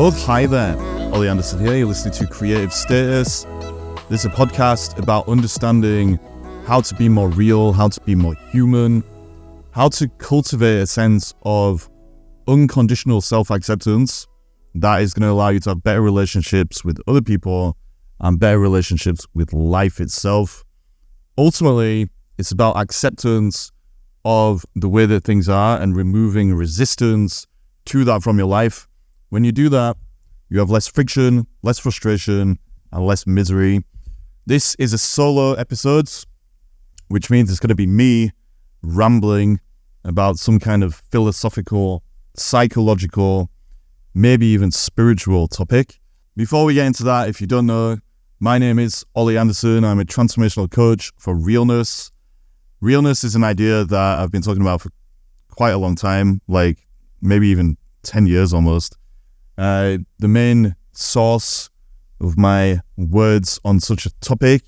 Oh, hi there. Oli Anderson here. You're listening to Creative Status. This is a podcast about understanding how to be more real, how to be more human, how to cultivate a sense of unconditional self-acceptance that is going to allow you to have better relationships with other people and better relationships with life itself. Ultimately, it's about acceptance of the way that things are and removing resistance to that from your life. When you do that, you have less friction, less frustration, and less misery. This is a solo episode, which means it's going to be me rambling about some kind of philosophical, psychological, maybe even spiritual topic. Before we get into that, if you don't know, my name is Oli Anderson. I'm a transformational coach for realness. Realness is an idea that I've been talking about for quite a long time, like maybe even 10 years almost. The main source of my words on such a topic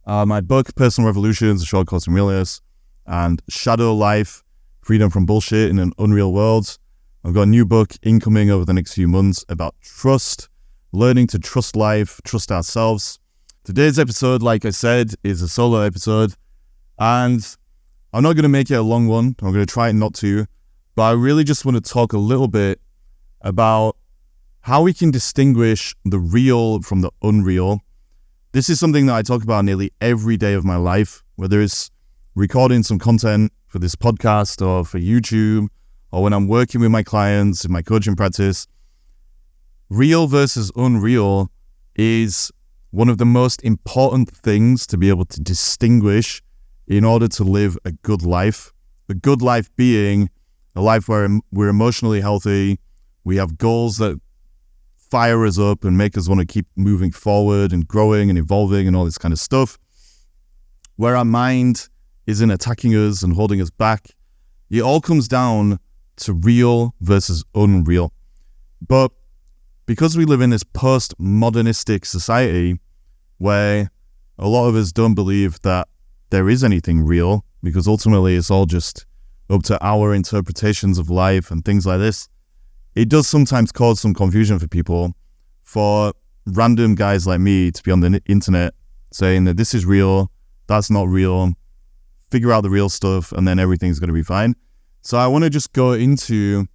are my book, Personal Revolutions, A Short Course in Realness, and Shadow Life, Freedom from Bullshit in an Unreal World. I've got a new book incoming over the next few months about trust, learning to trust life, trust ourselves. Today's episode, like I said, is a solo episode, and I'm not going to make it a long one. I'm going to try not to, but I really just want to talk a little bit about how we can distinguish the real from the unreal. This is something that I talk about nearly every day of my life, whether it's recording some content for this podcast or for YouTube, or when I'm working with my clients in my coaching practice. Real versus unreal is one of the most important things to be able to distinguish in order to live a good life. The good life being a life where we're emotionally healthy, we have goals that fire us up and make us want to keep moving forward and growing and evolving and all this kind of stuff, where our mind isn't attacking us and holding us back. It all comes down to real versus unreal. But because we live in this post-modernistic society where a lot of us don't believe that there is anything real, because ultimately it's all just up to our interpretations of life and things like this, it does sometimes cause some confusion for people, for random guys like me to be on the internet saying that this is real, that's not real, figure out the real stuff, and then everything's going to be fine. So I want to just go into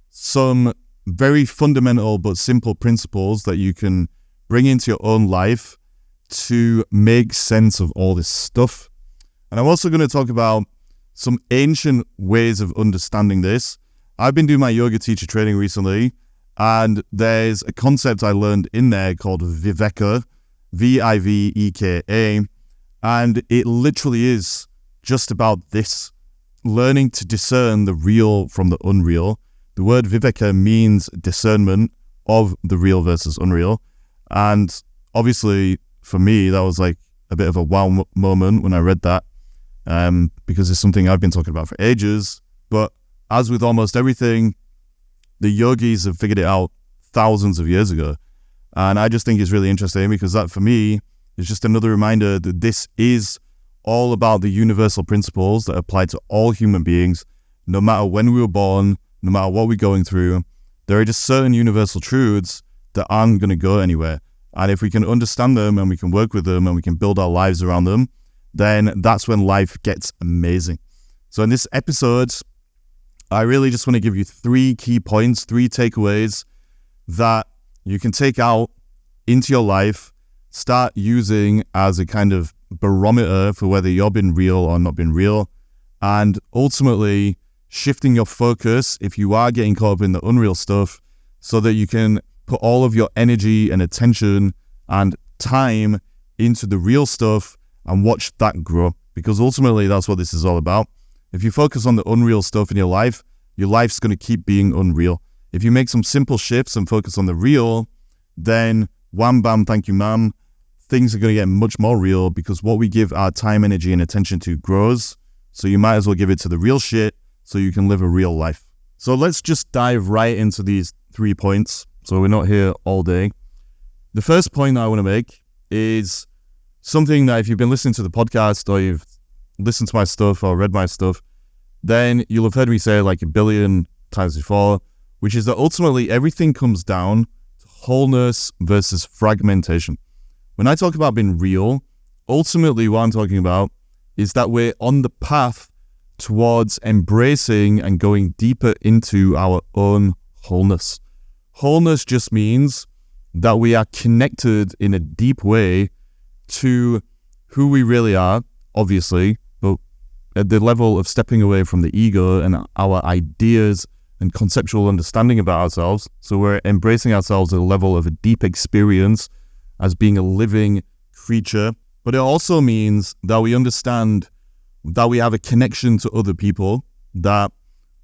some very fundamental but simple principles that you can bring into your own life to make sense of all this stuff. And I'm also going to talk about some ancient ways of understanding this. I've been doing my yoga teacher training recently, and there's a concept I learned in there called Viveka, Viveka, and it literally is just about this, learning to discern the real from the unreal. The word Viveka means discernment of the real versus unreal, and obviously for me that was like a bit of a wow moment when I read that, because it's something I've been talking about for ages. But as with almost everything, the yogis have figured it out thousands of years ago. And I just think it's really interesting because that, for me, is just another reminder that this is all about the universal principles that apply to all human beings, no matter when we were born, no matter what we're going through. There are just certain universal truths that aren't going to go anywhere. And if we can understand them and we can work with them and we can build our lives around them, then that's when life gets amazing. So in this episode, I really just want to give you 3 key points, 3 takeaways that you can take out into your life, start using as a kind of barometer for whether you've been real or not been real, and ultimately shifting your focus if you are getting caught up in the unreal stuff so that you can put all of your energy and attention and time into the real stuff and watch that grow, because ultimately that's what this is all about. If you focus on the unreal stuff in your life's going to keep being unreal. If you make some simple shifts and focus on the real, then wham, bam, thank you, ma'am, things are going to get much more real, because what we give our time, energy, and attention to grows. So you might as well give it to the real shit so you can live a real life. So let's just dive right into these 3 points so we're not here all day. The first point that I want to make is something that if you've been listening to the podcast or you've listened to my stuff or read my stuff, then you'll have heard me say like a billion times before, which is that ultimately everything comes down wholeness versus fragmentation. When I talk about being real, ultimately what I'm talking about is that we're on the path towards embracing and going deeper into our own wholeness. Wholeness just means that we are connected in a deep way to who we really are, obviously, but at the level of stepping away from the ego and our ideas and conceptual understanding about ourselves. So we're embracing ourselves at a level of a deep experience as being a living creature. But it also means that we understand that we have a connection to other people, that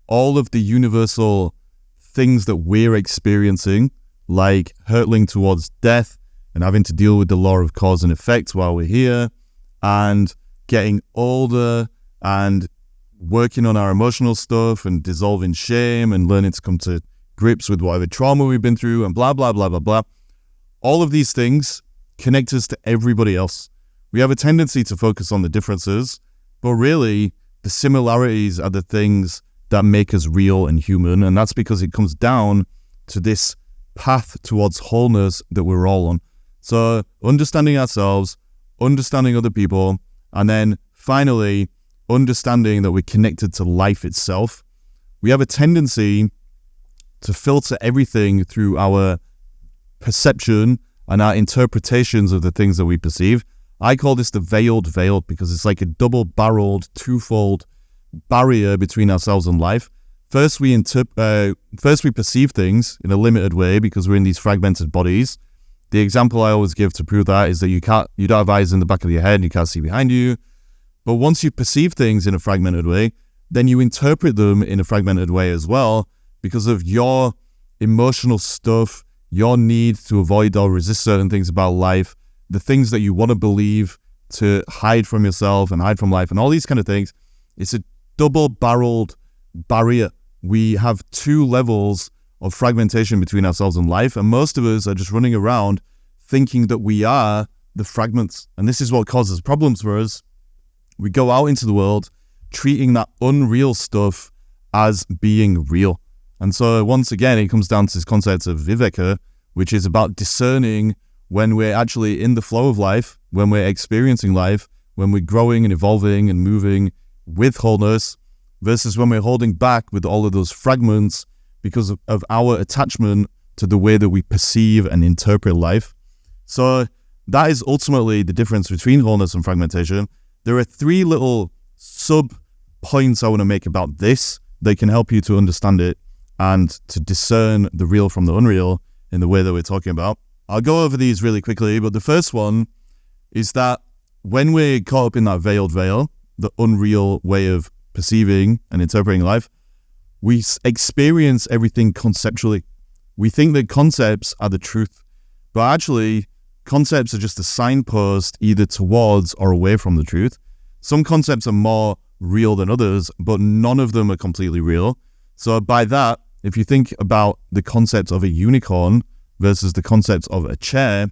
all of the universal things that we're experiencing, like hurtling towards death and having to deal with the law of cause and effect while we're here, and getting older and working on our emotional stuff and dissolving shame and learning to come to grips with whatever trauma we've been through and blah, blah, blah, blah, blah. All of these things connect us to everybody else. We have a tendency to focus on the differences, but really the similarities are the things that make us real and human. And that's because it comes down to this path towards wholeness that we're all on. So understanding ourselves, understanding other people, and then finally understanding that we're connected to life itself. We have a tendency to filter everything through our perception and our interpretations of the things that we perceive. I call this the veiled veil because it's like a double-barreled, twofold barrier between ourselves and life. First, we perceive things in a limited way because we're in these fragmented bodies. The example I always give to prove that is that you don't have eyes in the back of your head, you can't see behind you. But once you perceive things in a fragmented way, then you interpret them in a fragmented way as well because of your emotional stuff, your need to avoid or resist certain things about life, the things that you want to believe to hide from yourself and hide from life and all these kind of things. It's a double-barreled barrier. We have two levels of fragmentation between ourselves and life, and most of us are just running around thinking that we are the fragments. And this is what causes problems for us. We go out into the world treating that unreal stuff as being real. And so once again, it comes down to this concept of viveka, which is about discerning when we're actually in the flow of life, when we're experiencing life, when we're growing and evolving and moving with wholeness, versus when we're holding back with all of those fragments because of our attachment to the way that we perceive and interpret life. So that is ultimately the difference between wholeness and fragmentation. There are three little sub-points I want to make about this that can help you to understand it and to discern the real from the unreal in the way that we're talking about. I'll go over these really quickly, but the first one is that when we're caught up in that veiled veil, the unreal way of perceiving and interpreting life, we experience everything conceptually. We think that concepts are the truth, but actually concepts are just a signpost either towards or away from the truth. Some concepts are more real than others, but none of them are completely real. So by that, if you think about the concept of a unicorn versus the concept of a chair,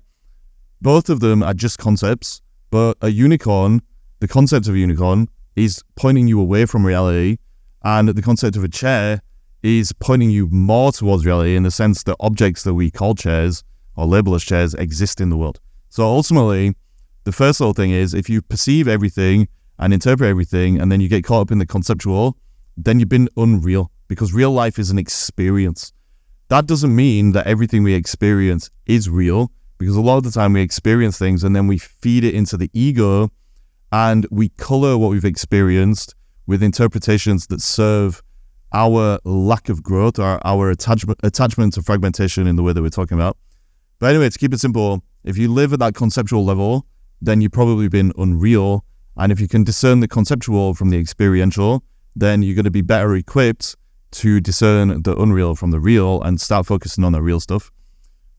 both of them are just concepts, but a unicorn, the concept of a unicorn, is pointing you away from reality, and the concept of a chair is pointing you more towards reality in the sense that objects that we call chairs or label as chairs exist in the world. So ultimately, the first little thing is if you perceive everything and interpret everything and then you get caught up in the conceptual, then you've been unreal, because real life is an experience. That doesn't mean that everything we experience is real, because a lot of the time we experience things and then we feed it into the ego and we color what we've experienced with interpretations that serve our lack of growth or our attachment to fragmentation in the way that we're talking about. But anyway, to keep it simple, if you live at that conceptual level, then you've probably been unreal. And if you can discern the conceptual from the experiential, then you're going to be better equipped to discern the unreal from the real and start focusing on the real stuff.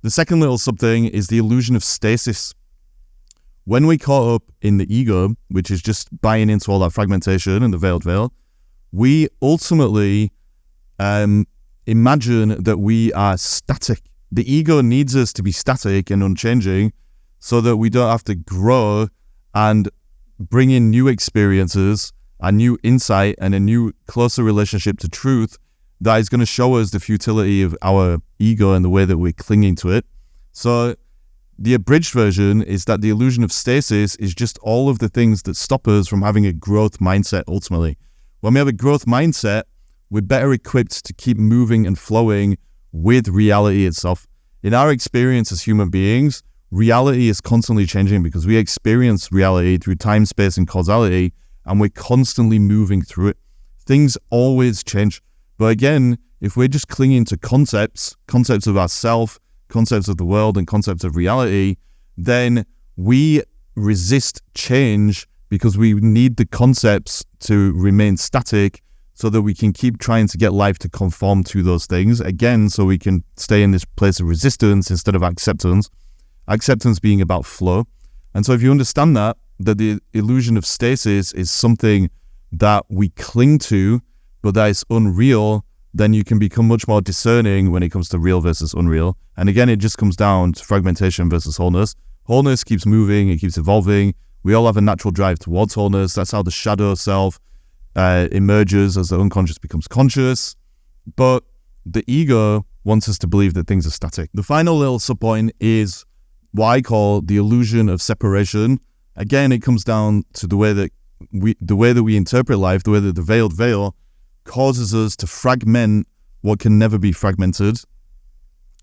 The second little sub-thing is the illusion of stasis. When we caught up in the ego, which is just buying into all that fragmentation and the veiled veil, we ultimately imagine that we are static. The ego needs us to be static and unchanging so that we don't have to grow and bring in new experiences, a new insight, and a new closer relationship to truth that is going to show us the futility of our ego and the way that we're clinging to it. So the abridged version is that the illusion of stasis is just all of the things that stop us from having a growth mindset ultimately. When we have a growth mindset, we're better equipped to keep moving and flowing with reality itself. In our experience as human beings, reality is constantly changing because we experience reality through time, space, and causality, and we're constantly moving through it. Things always change. But again, if we're just clinging to concepts of ourself, concepts of the world, and concepts of reality, then we resist change because we need the concepts to remain static so that we can keep trying to get life to conform to those things. Again, so we can stay in this place of resistance instead of acceptance. Acceptance being about flow. And so if you understand that the illusion of stasis is something that we cling to, but that is unreal, then you can become much more discerning when it comes to real versus unreal. And again, it just comes down to fragmentation versus wholeness. Wholeness keeps moving, it keeps evolving. We all have a natural drive towards wholeness. That's how the shadow self emerges as the unconscious becomes conscious. But the ego wants us to believe that things are static. The final little subpoint is what I call the illusion of separation. Again, it comes down to the way that we interpret life, the way that the veiled veil causes us to fragment what can never be fragmented.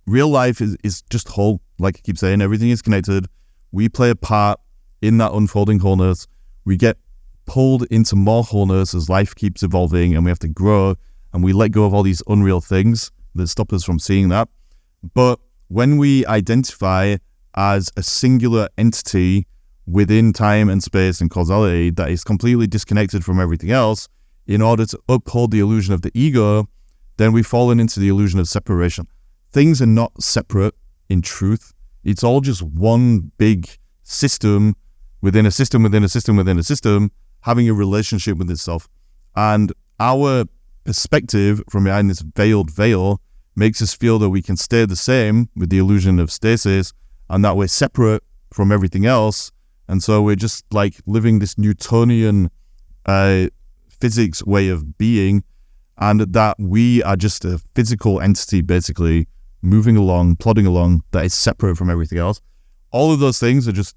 Real life is just whole. Like I keep saying, everything is connected. We play a part in that unfolding wholeness. We get pulled into more wholeness as life keeps evolving, and we have to grow, and we let go of all these unreal things that stop us from seeing that. But when we identify as a singular entity within time and space and causality that is completely disconnected from everything else, in order to uphold the illusion of the ego, then we've fallen into the illusion of separation. Things are not separate in truth. It's all just one big system within a system within a system within a system, having a relationship with itself. And our perspective from behind this veiled veil makes us feel that we can stay the same with the illusion of stasis, and that we're separate from everything else. And so we're just like living this Newtonian physics way of being, and that we are just a physical entity basically moving along, plodding along, that is separate from everything else. All of those things are just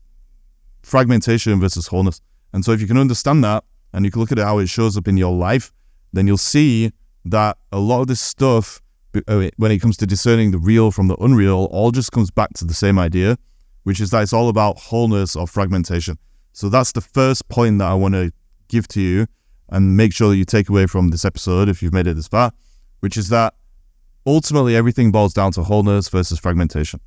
fragmentation versus wholeness. And so if you can understand that, and you can look at how it shows up in your life, then you'll see that a lot of this stuff, when it comes to discerning the real from the unreal, all just comes back to the same idea, which is that it's all about wholeness or fragmentation. So that's the first point that I want to give to you and make sure that you take away from this episode if you've made it this far, which is that ultimately everything boils down to wholeness versus fragmentation.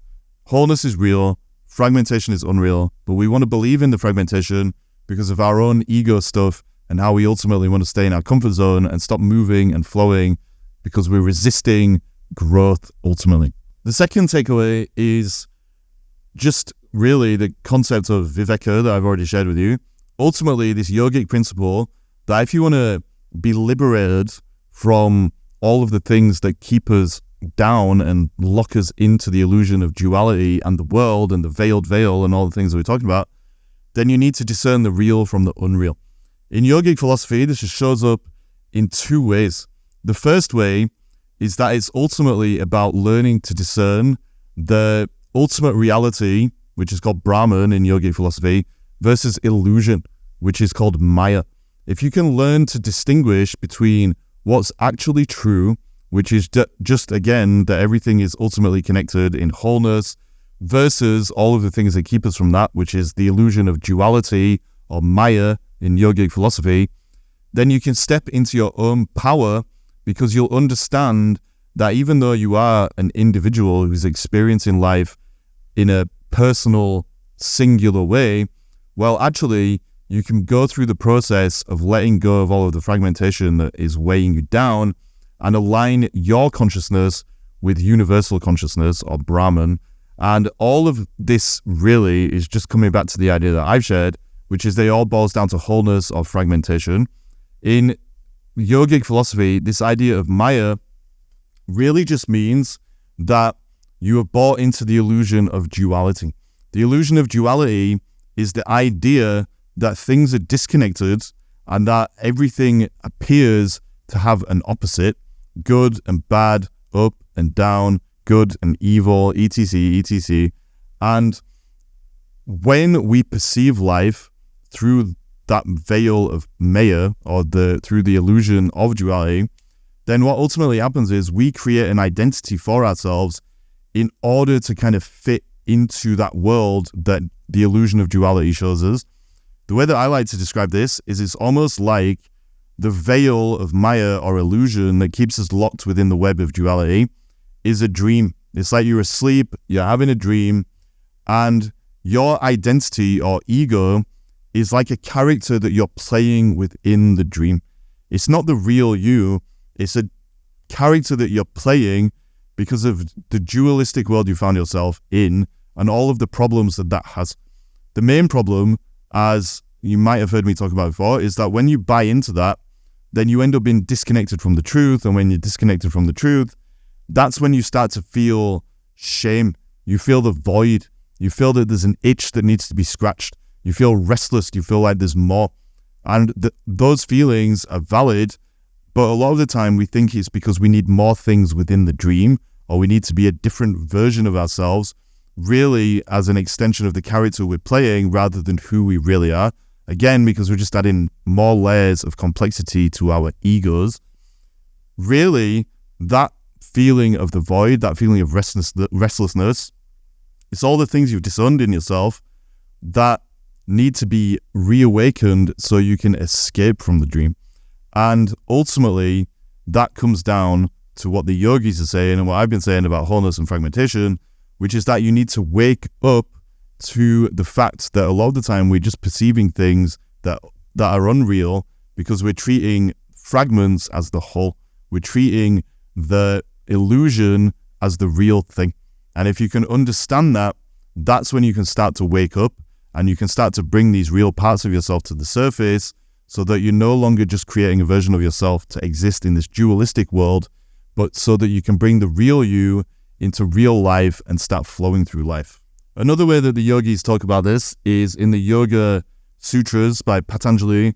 Wholeness is real, fragmentation is unreal, but we want to believe in the fragmentation because of our own ego stuff and how we ultimately want to stay in our comfort zone and stop moving and flowing because we're resisting growth ultimately. The second takeaway is just really the concept of viveka that I've already shared with you. Ultimately, this yogic principle that if you want to be liberated from all of the things that keep us down and lock us into the illusion of duality and the world and the veiled veil and all the things that we're talking about, then you need to discern the real from the unreal. In yogic philosophy, this just shows up in two ways. The first way is that it's ultimately about learning to discern the ultimate reality, which is called Brahman in yogic philosophy, versus illusion, which is called Maya. If you can learn to distinguish between what's actually true, which is just, again, that everything is ultimately connected in wholeness, versus all of the things that keep us from that, which is the illusion of duality or Maya in yogic philosophy, then you can step into your own power because you'll understand that even though you are an individual who's experiencing life in a personal, singular way, well, actually, you can go through the process of letting go of all of the fragmentation that is weighing you down and align your consciousness with universal consciousness or Brahman. And all of this really is just coming back to the idea that I've shared, which is they all boils down to wholeness or fragmentation. In yogic philosophy, this idea of Maya really just means that you have bought into the illusion of duality. The illusion of duality is the idea that things are disconnected and that everything appears to have an opposite, good and bad, up and down, good and evil, etc., etc. And when we perceive life through that veil of Maya, or through the illusion of duality, then what ultimately happens is we create an identity for ourselves in order to kind of fit into that world that the illusion of duality shows us. The way that I like to describe this is it's almost like the veil of Maya or illusion that keeps us locked within the web of duality is a dream. It's like you're asleep, you're having a dream, and your identity or ego is like a character that you're playing within the dream. It's not the real you. It's a character that you're playing because of the dualistic world you found yourself in and all of the problems that has. The main problem, as you might have heard me talk about before, is that when you buy into that, then you end up being disconnected from the truth. And when you're disconnected from the truth, that's when you start to feel shame. You feel the void. You feel that there's an itch that needs to be scratched. You feel restless. You feel like there's more. And those feelings are valid. But a lot of the time we think it's because we need more things within the dream, or we need to be a different version of ourselves, really as an extension of the character we're playing rather than who we really are. Again, because we're just adding more layers of complexity to our egos. Really, that feeling of the void, that feeling of restlessness, it's all the things you've disowned in yourself that need to be reawakened so you can escape from the dream. And ultimately, that comes down to what the yogis are saying and what I've been saying about wholeness and fragmentation, which is that you need to wake up to the fact that a lot of the time we're just perceiving things that are unreal because we're treating fragments as the whole. We're treating the illusion as the real thing. And if you can understand that, that's when you can start to wake up and you can start to bring these real parts of yourself to the surface so that you're no longer just creating a version of yourself to exist in this dualistic world, but so that you can bring the real you into real life and start flowing through life. Another way that the yogis talk about this is in the Yoga Sutras by Patanjali.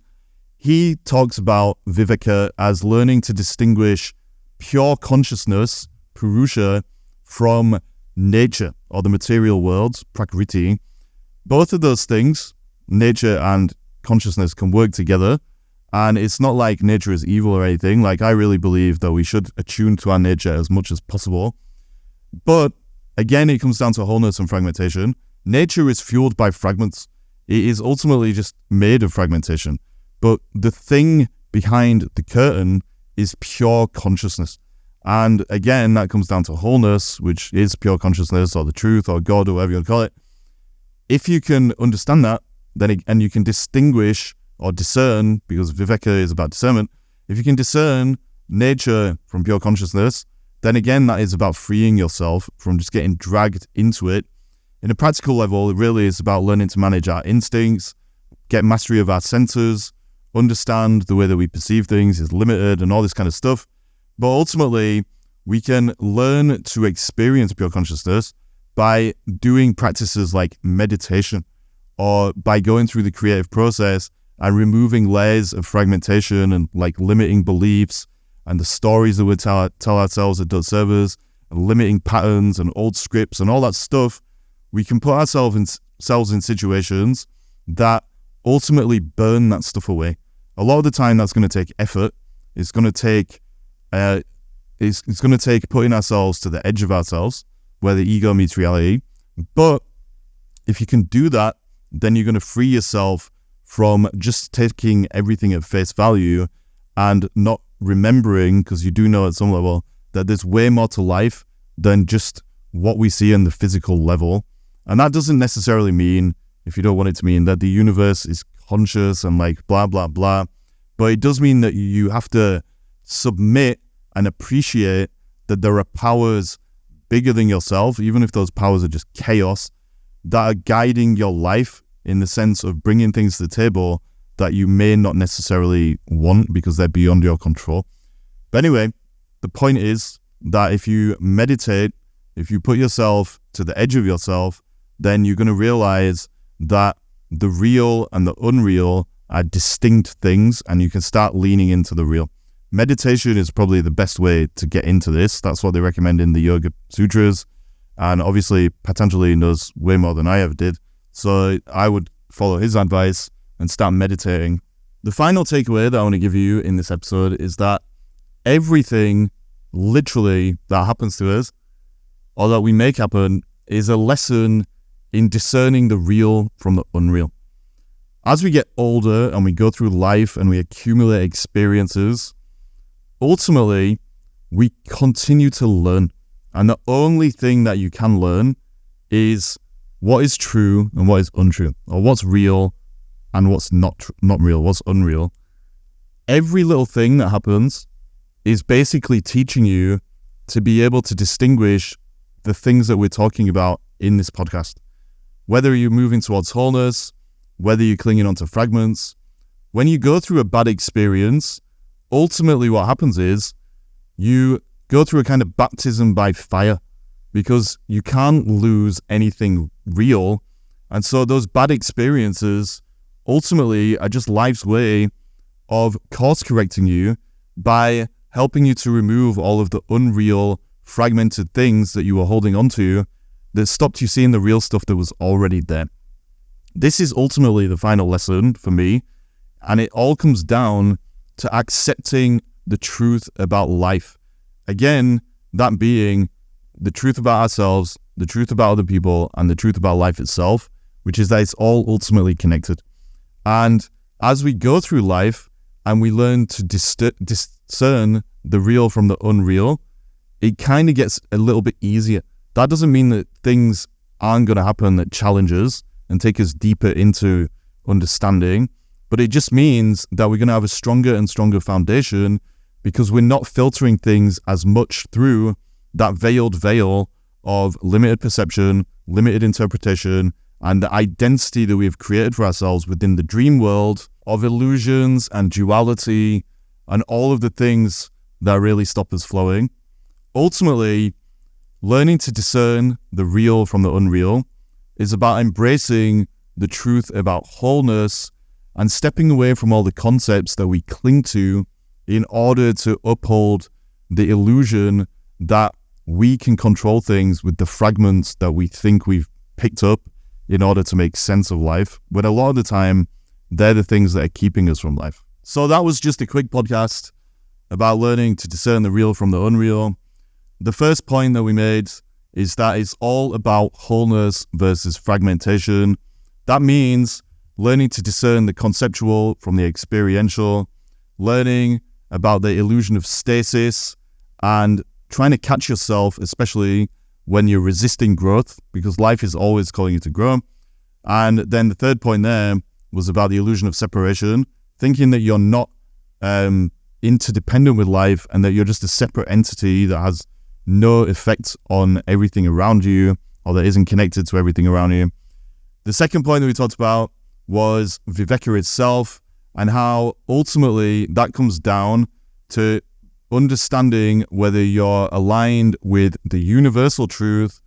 He talks about Viveka as learning to distinguish pure consciousness, Purusha, from nature or the material world, Prakriti. Both of those things, nature and consciousness, can work together. And it's not like nature is evil or anything. Like, I really believe that we should attune to our nature as much as possible. But again, it comes down to wholeness and fragmentation. Nature is fueled by fragments. It is ultimately just made of fragmentation. But the thing behind the curtain is pure consciousness. And again, that comes down to wholeness, which is pure consciousness or the truth or God or whatever you want to call it. If you can understand that, and you can distinguish or discern, because Viveka is about discernment, if you can discern nature from pure consciousness, then again, that is about freeing yourself from just getting dragged into it. In a practical level, it really is about learning to manage our instincts, get mastery of our senses, understand the way that we perceive things is limited and all this kind of stuff. But ultimately, we can learn to experience pure consciousness by doing practices like meditation, or by going through the creative process and removing layers of fragmentation and like limiting beliefs and the stories that we tell ourselves that don't serve us, and limiting patterns and old scripts and all that stuff. We can put ourselves in situations that ultimately burn that stuff away. A lot of the time, that's going to take effort. It's going to take putting ourselves to the edge of ourselves, where the ego meets reality. But if you can do that, then you're going to free yourself from just taking everything at face value and not remembering, because you do know at some level that there's way more to life than just what we see on the physical level. And that doesn't necessarily mean, if you don't want it to mean, that the universe is conscious and like blah, blah, blah. But it does mean that you have to submit and appreciate that there are powers bigger than yourself, even if those powers are just chaos, that are guiding your life in the sense of bringing things to the table that you may not necessarily want because they're beyond your control. But anyway, the point is that if you meditate, if you put yourself to the edge of yourself, then you're going to realize that the real and the unreal are distinct things, and you can start leaning into the real. meditation is probably the best way to get into this. That's what they recommend in the Yoga Sutras. And obviously, Patanjali knows way more than I ever did. So I would follow his advice and start meditating. The final takeaway that I want to give you in this episode is that everything literally that happens to us or that we make happen is a lesson in discerning the real from the unreal. As we get older and we go through life and we accumulate experiences, ultimately, we continue to learn. And the only thing that you can learn is what is true and what is untrue, or what's real and what's not real, what's unreal. Every little thing that happens is basically teaching you to be able to distinguish the things that we're talking about in this podcast. Whether you're moving towards wholeness, whether you're clinging onto fragments, when you go through a bad experience, ultimately what happens is you go through a kind of baptism by fire, because you can't lose anything real. And so those bad experiences ultimately are just life's way of course correcting you by helping you to remove all of the unreal, fragmented things that you were holding onto that stopped you seeing the real stuff that was already there. This is ultimately the final lesson for me, and it all comes down to accepting the truth about life. Again, that being the truth about ourselves, the truth about other people, and the truth about life itself, which is that it's all ultimately connected. And as we go through life and we learn to discern the real from the unreal, it kind of gets a little bit easier. That doesn't mean that things aren't going to happen that challenge us and take us deeper into understanding, but it just means that we're going to have a stronger and stronger foundation because we're not filtering things as much through that veiled veil of limited perception, limited interpretation, and the identity that we've created for ourselves within the dream world of illusions and duality and all of the things that really stop us flowing. Ultimately, learning to discern the real from the unreal is about embracing the truth about wholeness and stepping away from all the concepts that we cling to in order to uphold the illusion that we can control things with the fragments that we think we've picked up in order to make sense of life, when a lot of the time, they're the things that are keeping us from life. So that was just a quick podcast about learning to discern the real from the unreal. The first point that we made is that it's all about wholeness versus fragmentation. That means learning to discern the conceptual from the experiential, learning about the illusion of stasis, and trying to catch yourself, especially when you're resisting growth, because life is always calling you to grow. And then the third point there was about the illusion of separation, thinking that you're not interdependent with life and that you're just a separate entity that has no effect on everything around you or that isn't connected to everything around you. The second point that we talked about was Viveka itself and how ultimately that comes down to understanding whether you're aligned with the universal truth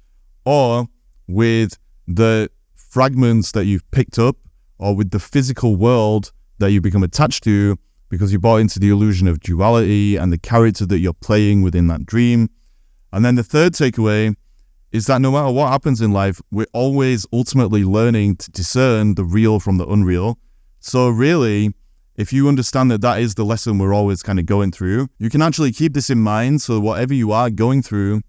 or with the fragments that you've picked up or with the physical world that you become attached to because you bought into the illusion of duality and the character that you're playing within that dream. And then the third takeaway is that no matter what happens in life, we're always ultimately learning to discern the real from the unreal. So really, if you understand that that is the lesson we're always kind of going through, you can actually keep this in mind. So whatever you are going through,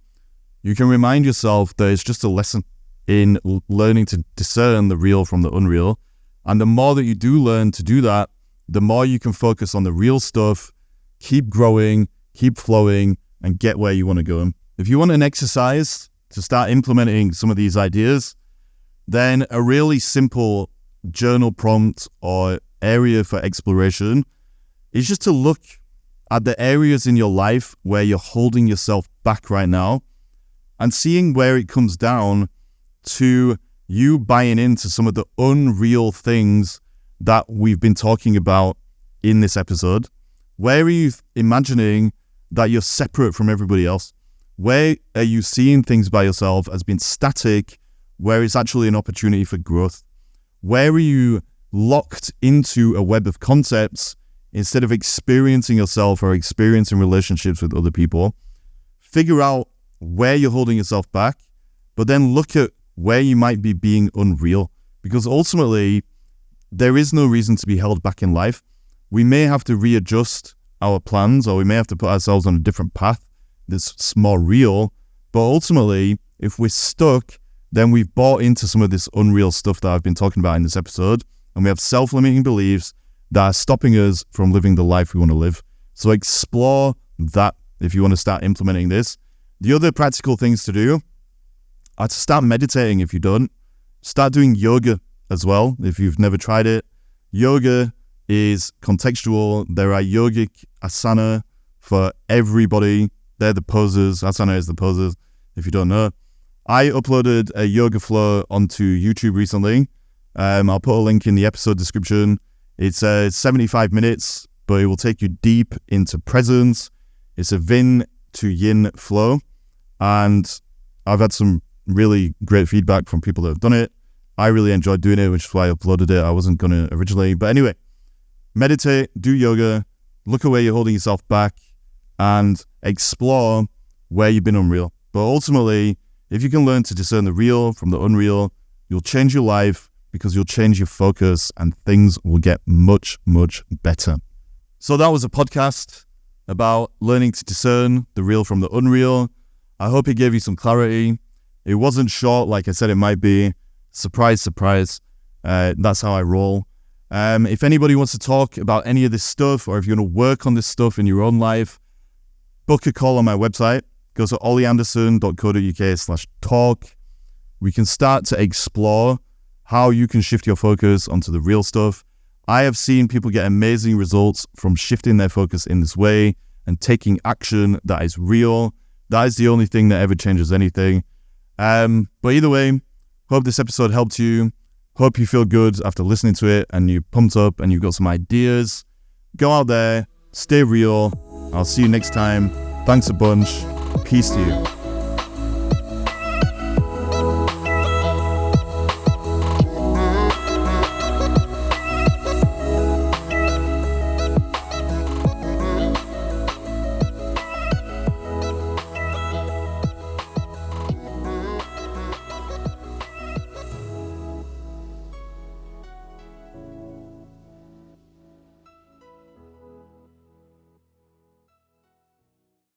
you can remind yourself that it's just a lesson in learning to discern the real from the unreal. And the more that you do learn to do that, the more you can focus on the real stuff, keep growing, keep flowing, and get where you want to go. If you want an exercise to start implementing some of these ideas, then a really simple journal prompt or area for exploration is just to look at the areas in your life where you're holding yourself back right now and seeing where it comes down to you buying into some of the unreal things that we've been talking about in this episode. Where are you imagining that you're separate from everybody else? Where are you seeing things by yourself as being static, where it's actually an opportunity for growth? Where are you locked into a web of concepts instead of experiencing yourself or experiencing relationships with other people, figure out where you're holding yourself back, but then look at where you might be being unreal. Because ultimately, there is no reason to be held back in life. We may have to readjust our plans, or we may have to put ourselves on a different path that's more real. But ultimately, if we're stuck, then we've bought into some of this unreal stuff that I've been talking about in this episode, and we have self-limiting beliefs that are stopping us from living the life we want to live. So explore that if you want to start implementing this. The other practical things to do are to start meditating if you don't. Start doing yoga as well if you've never tried it. Yoga is contextual. There are yogic asana for everybody. They're the poses. Asana is the poses, if you don't know. I uploaded a yoga flow onto YouTube recently. I'll put a link in the episode description. It's 75 minutes, but it will take you deep into presence. It's a yin to yin flow. And I've had some really great feedback from people that have done it. I really enjoyed doing it, which is why I uploaded it. I wasn't going to originally. But anyway, meditate, do yoga, look at where you're holding yourself back, and explore where you've been unreal. But ultimately, if you can learn to discern the real from the unreal, you'll change your life because you'll change your focus and things will get much, much better. So that was a podcast about learning to discern the real from the unreal. I hope it gave you some clarity. It wasn't short like I said it might be. Surprise, surprise. That's how I roll. If anybody wants to talk about any of this stuff, or if you want to work on this stuff in your own life, book a call on my website. Go to olianderson.co.uk/talk. We can start to explore how you can shift your focus onto the real stuff. I have seen people get amazing results from shifting their focus in this way and taking action that is real. That is the only thing that ever changes anything. But either way, hope this episode helped you. Hope you feel good after listening to it and you're pumped up and you've got some ideas. Go out there, stay real. I'll see you next time. Thanks a bunch. Peace to you.